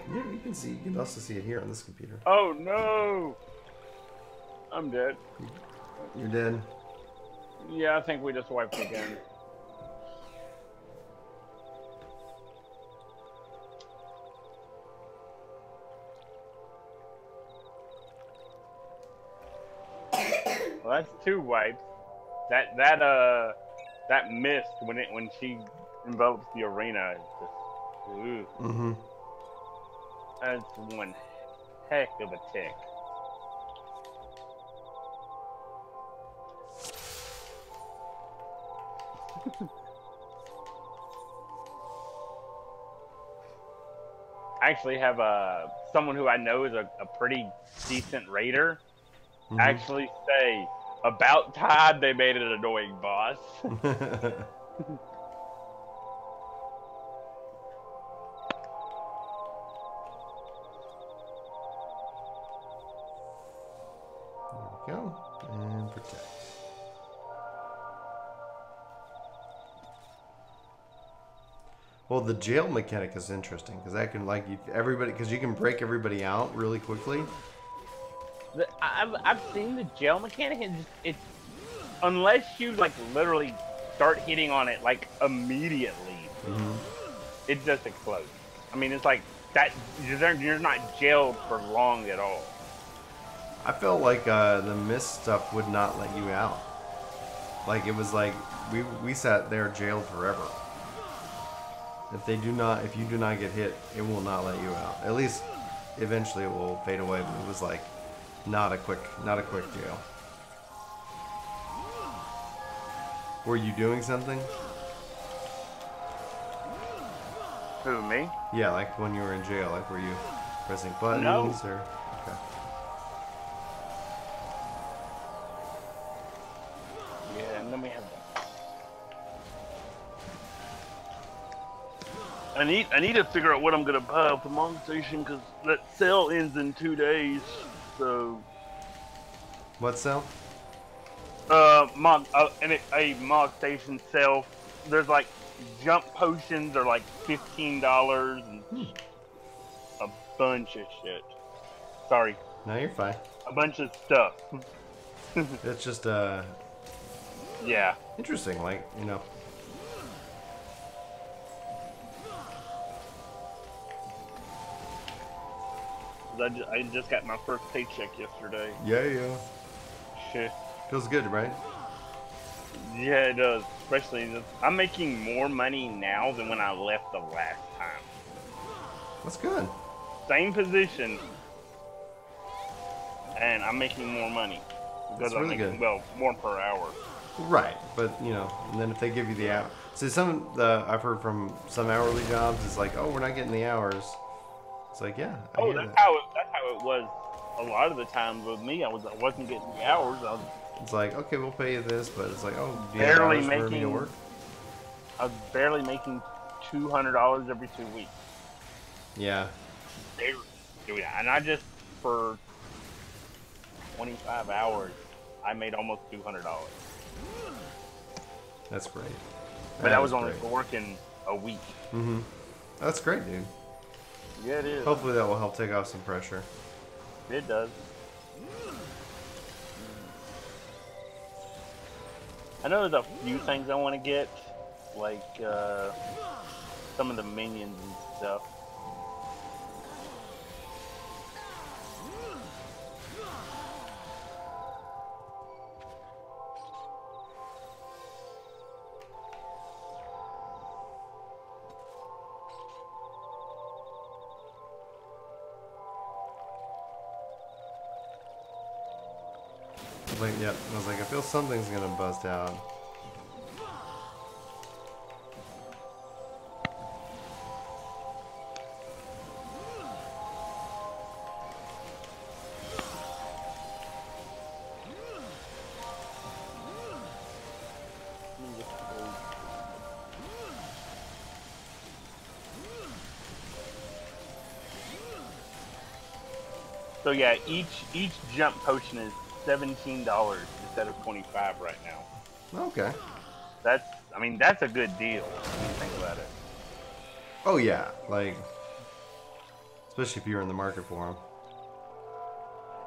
Yeah, you can see. You can also see it here on this computer. Oh no! I'm dead. You're dead. Yeah, I think we just wiped again. Well, that's 2 wipes. That mist when she envelops the arena is just ooh. Mm-hmm. That's one heck of a tick. I actually have someone who I know is a pretty decent raider. Mm-hmm. Actually say about time they made it an annoying boss. There we go. And protect. Well, the jail mechanic is interesting because that can everybody because you can break everybody out really quickly. I've seen the jail mechanic and it's unless you like literally start hitting on it like immediately, it just explodes. I mean, it's like that you're not jailed for long at all. I felt like the mist stuff would not let you out. Like it was like we sat there jailed forever. If you do not get hit, it will not let you out. At least eventually it will fade away, but it was like not a quick jail. Were you doing something? Who, me? Yeah, like when you were in jail, like were you pressing buttons or okay. Yeah, and then we have I need to figure out what I'm gonna buy off the Mog Station because that sale ends in 2 days. So What sale? a Mog Station sale. There's like jump potions are like $15 and a bunch of shit. Sorry. No, you're fine. A bunch of stuff. It's just Yeah. interesting, like, you know. I just got my first paycheck yesterday. Yeah. Shit. Feels good, right? Yeah, it does. Especially, I'm making more money now than when I left the last time. That's good. Same position, and I'm making more money. Because That's really good. Well, more per hour. Right, but you know, and then if they give you the hour, see I've heard from some hourly jobs, it's like, oh, we're not getting the hours. It's like, yeah. That's how it was. A lot of the times with me, I wasn't getting the hours. It's like, okay, we'll pay you this, but it's like, oh, do you barely have hours for me to work? I was barely making $200 every 2 weeks. Yeah. And I just for 25 hours, I made almost $200. That's great. But that was only for working a week. Mm-hmm. That's great, dude. Yeah, it is. Hopefully that will help take off some pressure. It does. I know there's a few things I want to get, like some of the minions and stuff. Like, yep. I was like, I feel something's gonna bust out. So yeah, each jump potion is $17 instead of $25 right now. Okay. That's a good deal when you think about it. Oh yeah, like especially if you're in the market for them.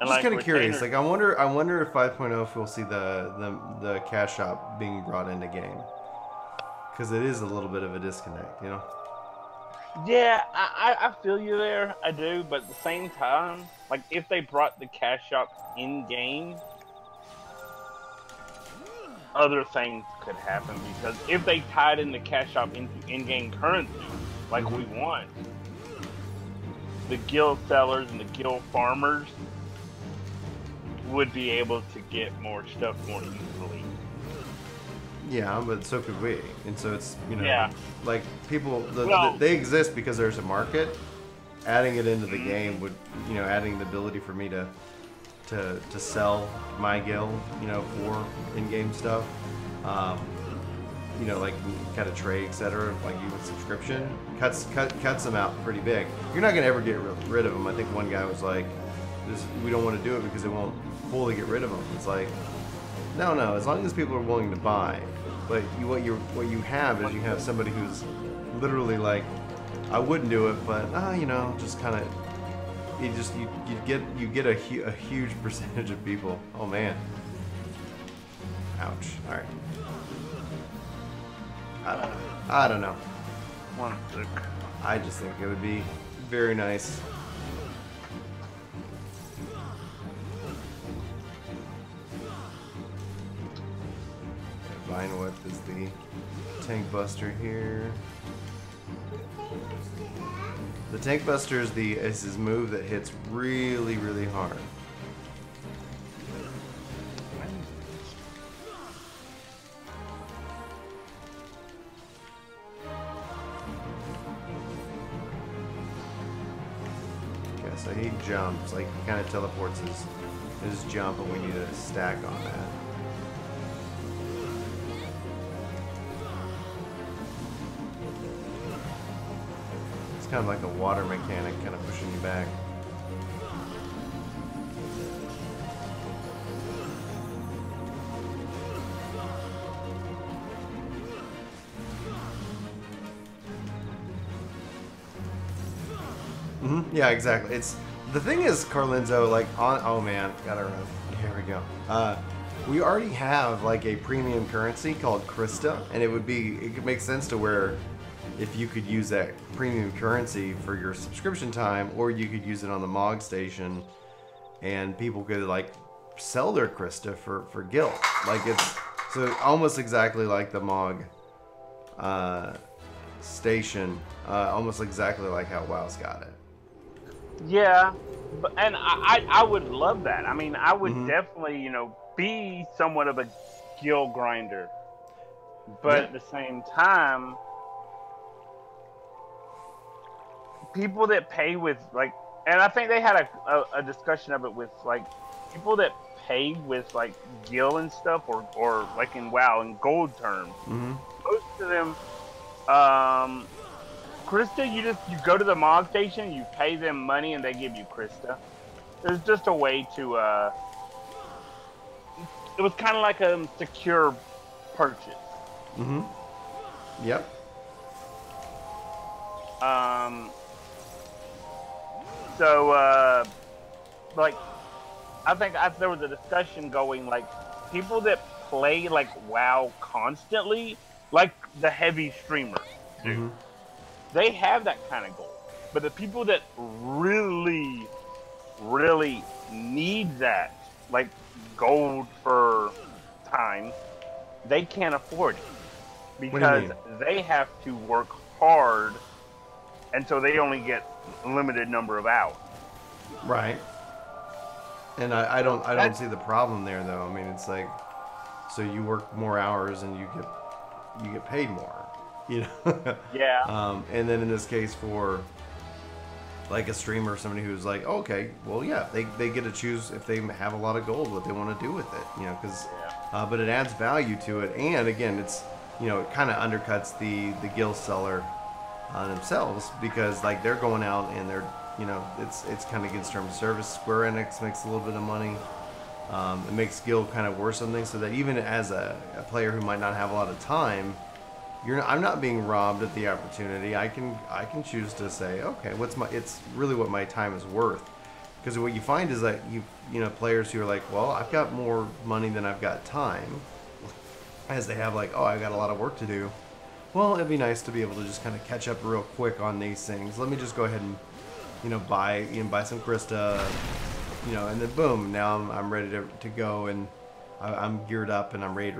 I'm And just like kind of curious. retainers, Like, I wonder if 5.0 if we'll see the cash shop being brought into game, because it is a little bit of a disconnect, you know. yeah, I feel you there. I do, but at the same time, like if they brought the cash shop in game, other things could happen because if they tied in the cash shop into in-game currency, like we want, the guild sellers and the guild farmers would be able to get more stuff more easily. Yeah, but so could we, and so it's, you know, Yeah. like people Well- they exist because there's a market. Adding it into the game would, you know, adding the ability for me to sell my guild, you know, for in-game stuff, you know, like kind of trade, etc. Like even subscription cuts them out pretty big. You're not gonna ever get rid of them. I think one guy was like, we don't want to do it because it won't fully get rid of them. It's like, no, as long as people are willing to buy. But what you have is you have somebody who's literally like, I wouldn't do it, but you know, just kind of, you get a huge percentage of people. Oh man, ouch. All right, I don't know. One sec. I just think it would be very nice. Vine Whip is the tank buster here. The tank buster is his move that hits really, really hard. Okay, so he jumps, like he kind of teleports his jump, and we need a stack on that. It's kind of like a water mechanic, kind of pushing you back. Yeah, exactly. It's the thing is, Carlinzo, like oh man, gotta run. Here we go. We already have like a premium currency called Krista, and it could make sense to where if you could use that premium currency for your subscription time, or you could use it on the Mog station, and people could like sell their Krista for guild. Like it's so almost exactly like the Mog station, almost exactly like how WoW's got it. Yeah, and I would love that. I mean, I would definitely, you know, be somewhat of a guild grinder, but at the same time, people that pay with like, and I think they had a discussion of it with like people that pay with like gil and stuff, or like in WoW in gold terms. Most of them, Krista, you go to the Mog station, you pay them money, and they give you Krista. There's just a way to it was kind of like a secure purchase. Yep. So, like, I think there was a discussion going, like, people that play, like, WoW constantly, like the heavy streamers do, they have that kind of goal. But the people that really, really need that, like, gold for time, they can't afford it. Because they have to work hard, and so they only get a limited number of hours. Right. And I don't see the problem there though. I mean, it's like, so you work more hours and you get paid more, you know. Yeah. And then in this case for like a streamer or somebody who's like, oh, okay, well, yeah, they get to choose if they have a lot of gold what they want to do with it, you know, because but it adds value to it, and again, it's, you know, it kind of undercuts the guild seller themselves, because like they're going out and they're, you know, it's kind of against terms of service. Square Enix makes a little bit of money. It makes guild kind of worth something, so that even as a player who might not have a lot of time, I'm not being robbed at the opportunity. I can choose to say, okay, it's really what my time is worth. Because what you find is that players who are like, well, I've got more money than I've got time, as they have like, oh, I got a lot of work to do. Well, it'd be nice to be able to just kind of catch up real quick on these things. Let me just go ahead and buy some Krista, and then boom, now I'm ready to go, and I'm geared up and I'm ready.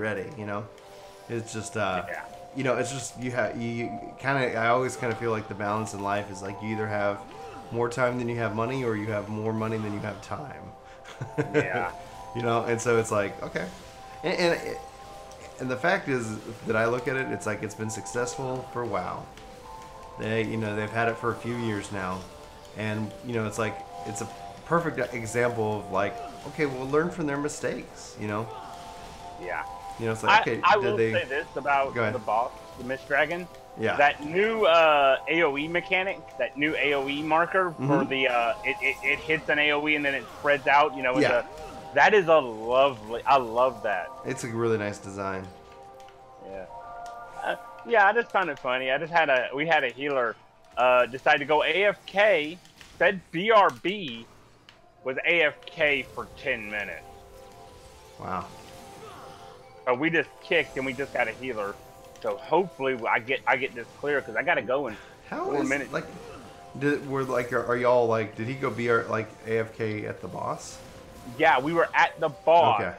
It's just Yeah. it's just you kind of, I always kind of feel like the balance in life is like you either have more time than you have money, or you have more money than you have time. Yeah. And so it's like, okay, and the fact is that I look at it, it's like it's been successful for WoW. They've had it for a few years now, and it's like it's a perfect example of like, okay, well, learn from their mistakes. Yeah. It's like, okay, I will say this about the boss, the Mist Dragon. Yeah. That new AoE mechanic, that new AoE marker for the it hits an AoE and then it spreads out. That is a lovely. I love that. It's a really nice design. Yeah. Yeah, I just found it funny. We had a healer decide to go AFK, said BRB, was AFK for 10 minutes. Wow. So we just kicked and we just got a healer. So hopefully I get this clear because I gotta go in 4 minutes. Like, are y'all like? Did he go AFK at the boss? Yeah, we were at the boss, okay,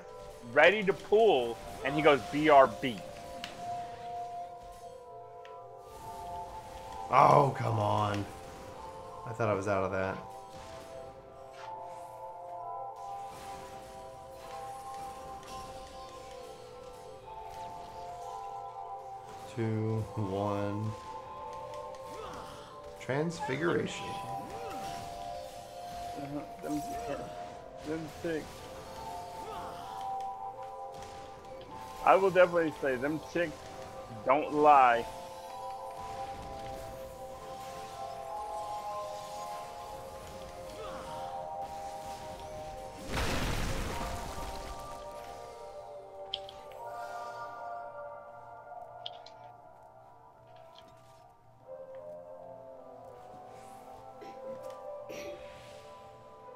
ready to pull, and he goes BRB. Oh, come on! I thought I was out of that. Two, one. Transfiguration. Them six. I will definitely say them chicks don't lie.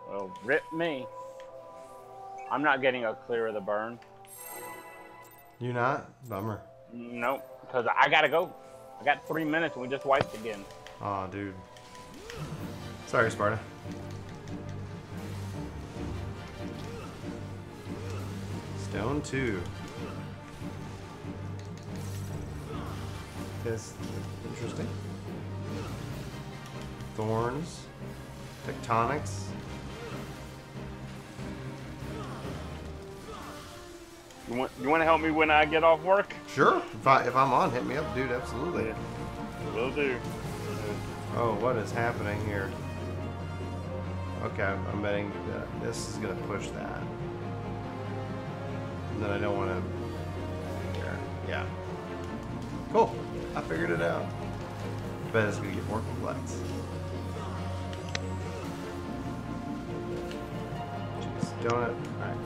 Well, rip me. I'm not getting a clear of the burn. You not? Bummer. Nope, because I gotta go. I got 3 minutes and we just wiped again. Aw, dude. Sorry, Sparta. Stone 2. This interesting. Thorns. Tectonics. You want to help me when I get off work? Sure. If I'm on, hit me up, dude. Absolutely. Yeah. Will do. Oh, what is happening here? Okay, I'm betting that this is gonna push that. And then I don't want to. Yeah. Cool. I figured it out. I bet it's gonna get more complex. Jeez, donut. All right.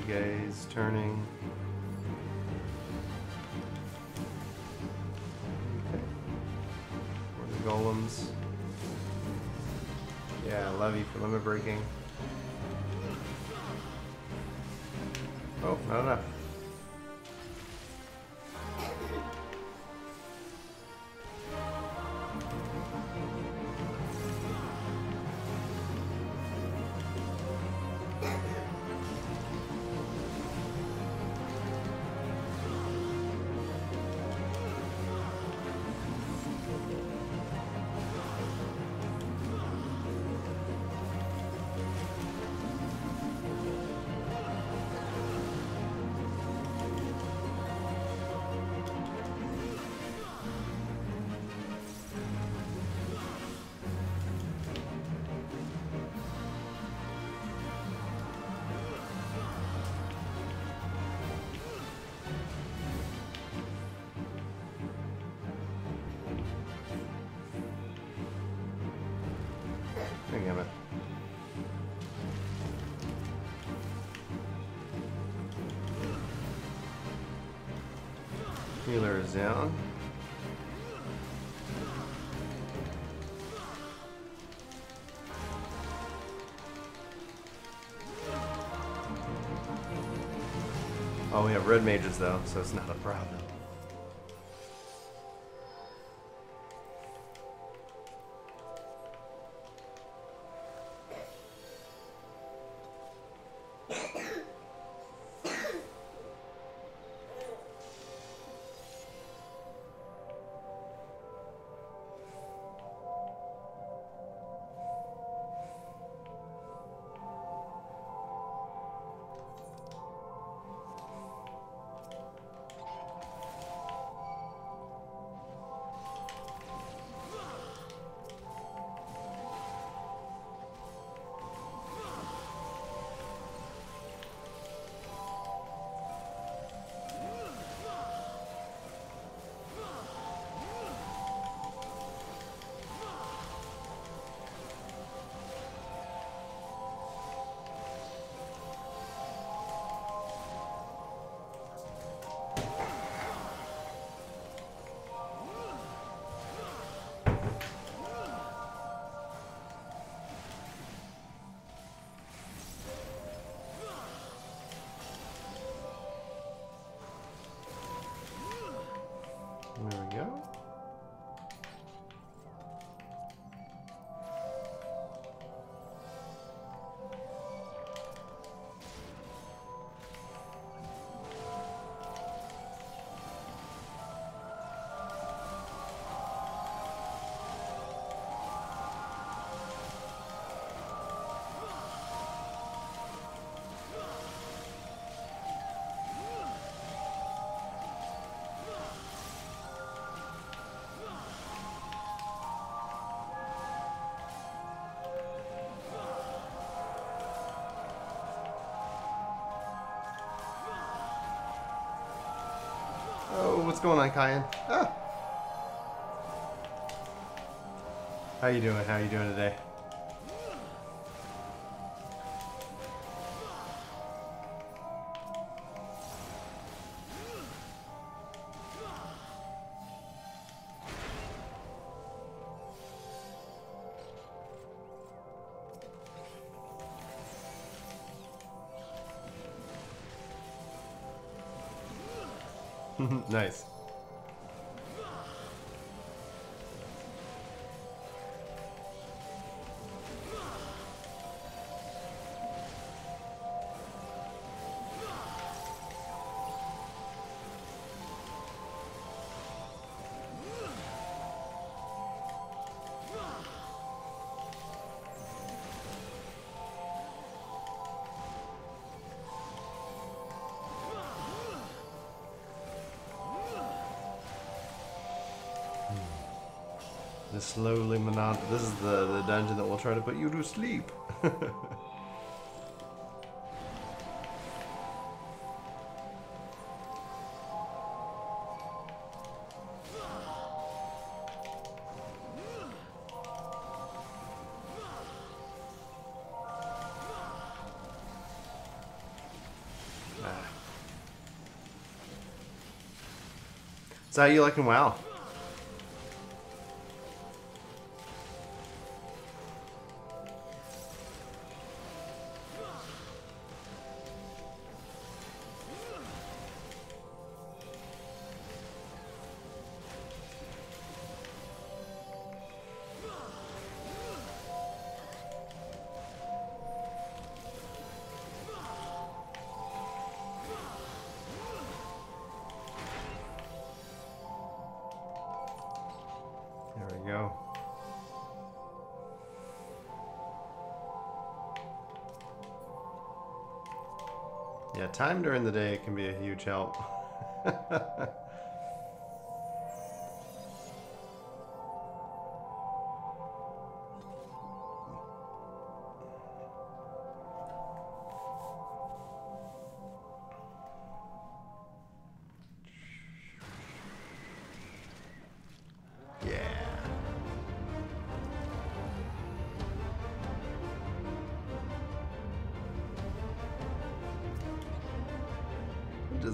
Gaze turning. Okay. For the golems. Yeah, levy for limit breaking. Oh, not enough. Damn it. Healer is down. Oh, we have red mages though, so it's not a problem. There we go. Oh, what's going on, Kyan? Ah. How you doing? How you doing today? Nice. The slowly this is the dungeon that will try to put you to sleep. So how you liking WoW? There we go. Yeah, time during the day can be a huge help.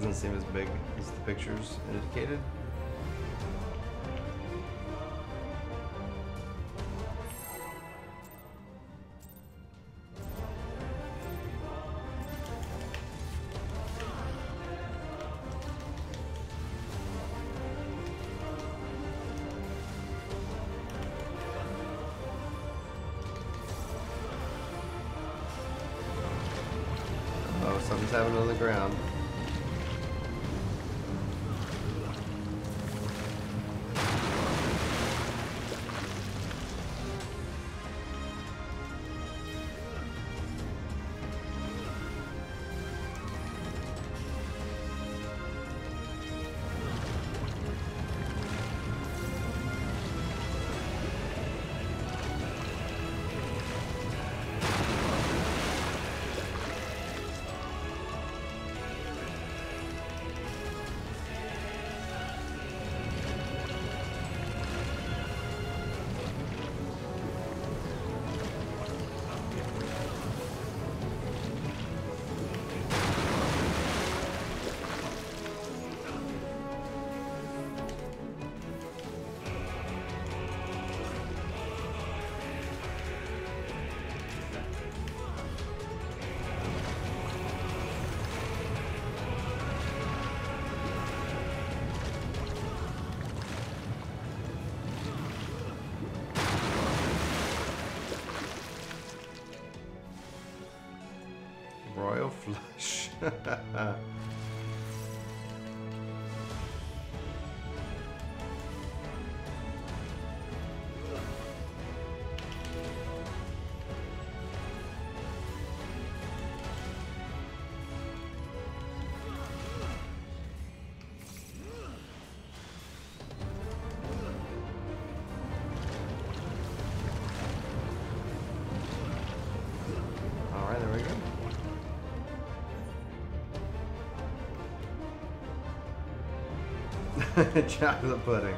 doesn't seem as big as the pictures indicated. Oh, something's happening on the ground. Royal flush. Alright, there we go. Chocolate pudding.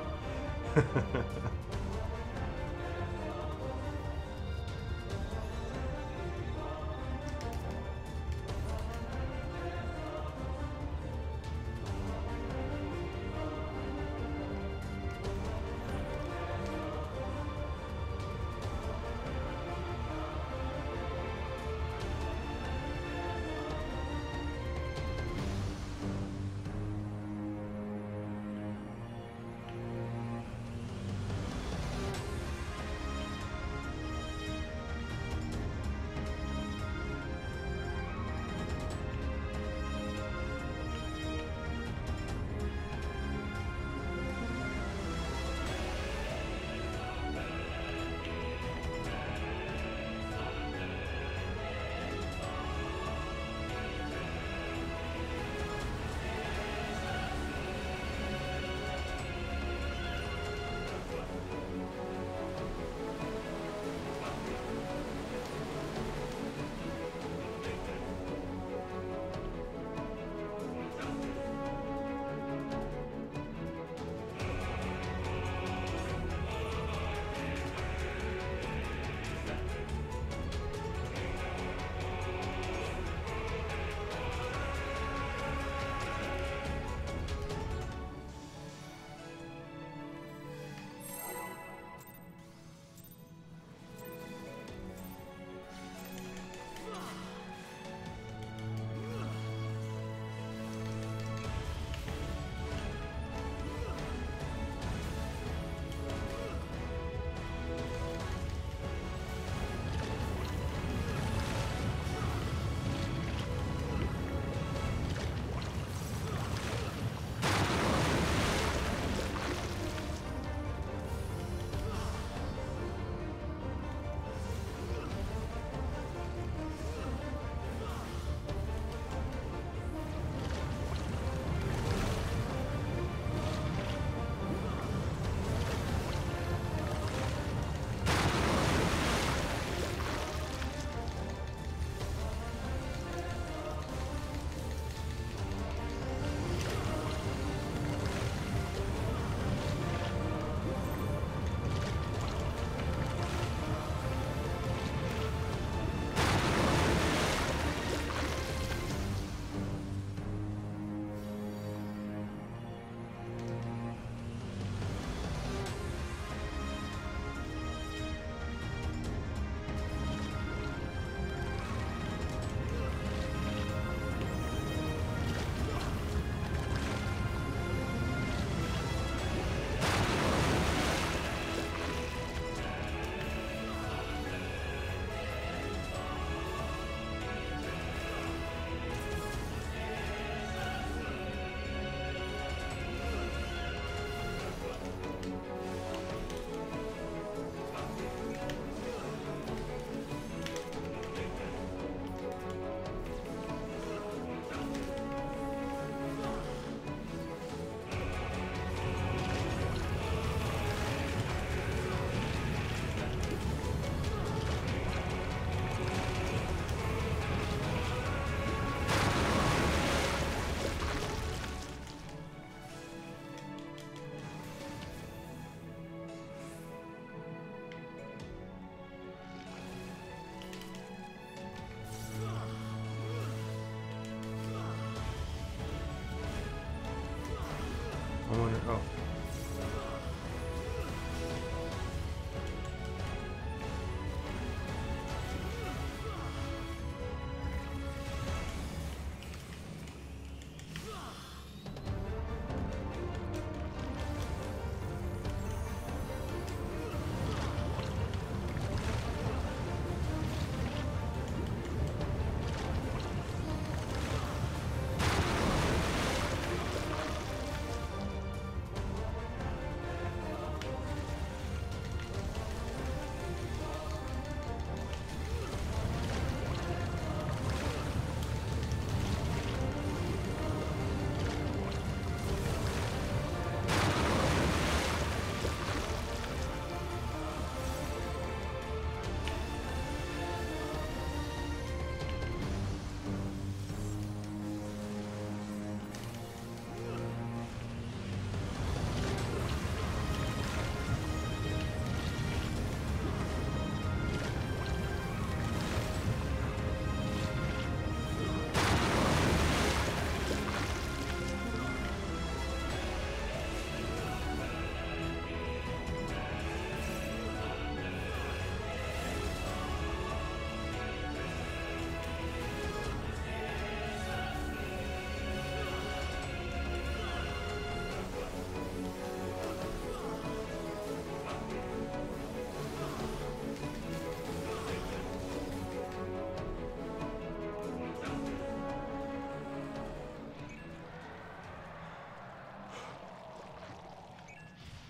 Oh.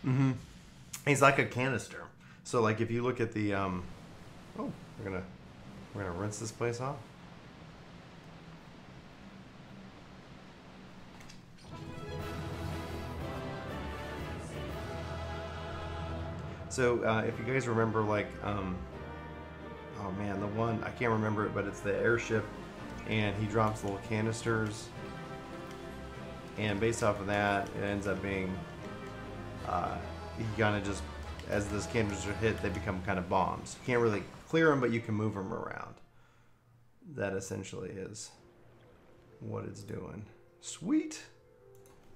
Mm-hmm. He's like a canister. So like if you look at the oh, we're gonna rinse this place off. So if you guys remember, like oh man, the one I can't remember it, but it's the airship, and he drops little canisters, and based off of that, it ends up being you kind of just, as those canisters are hit, they become kind of bombs. You can't really clear them, but you can move them around. That essentially is what it's doing. Sweet,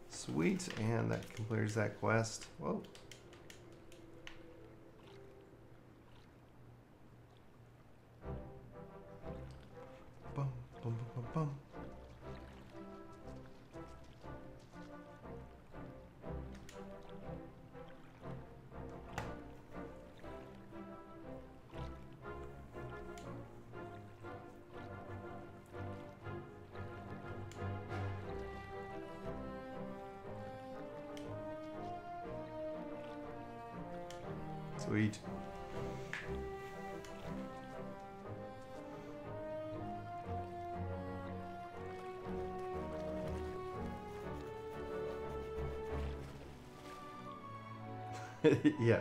sweet, and that completes that quest. Whoa. Bum, bum, bum, bum, bum. Sweet. Yeah.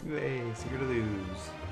Yay, Secret of the Ooze.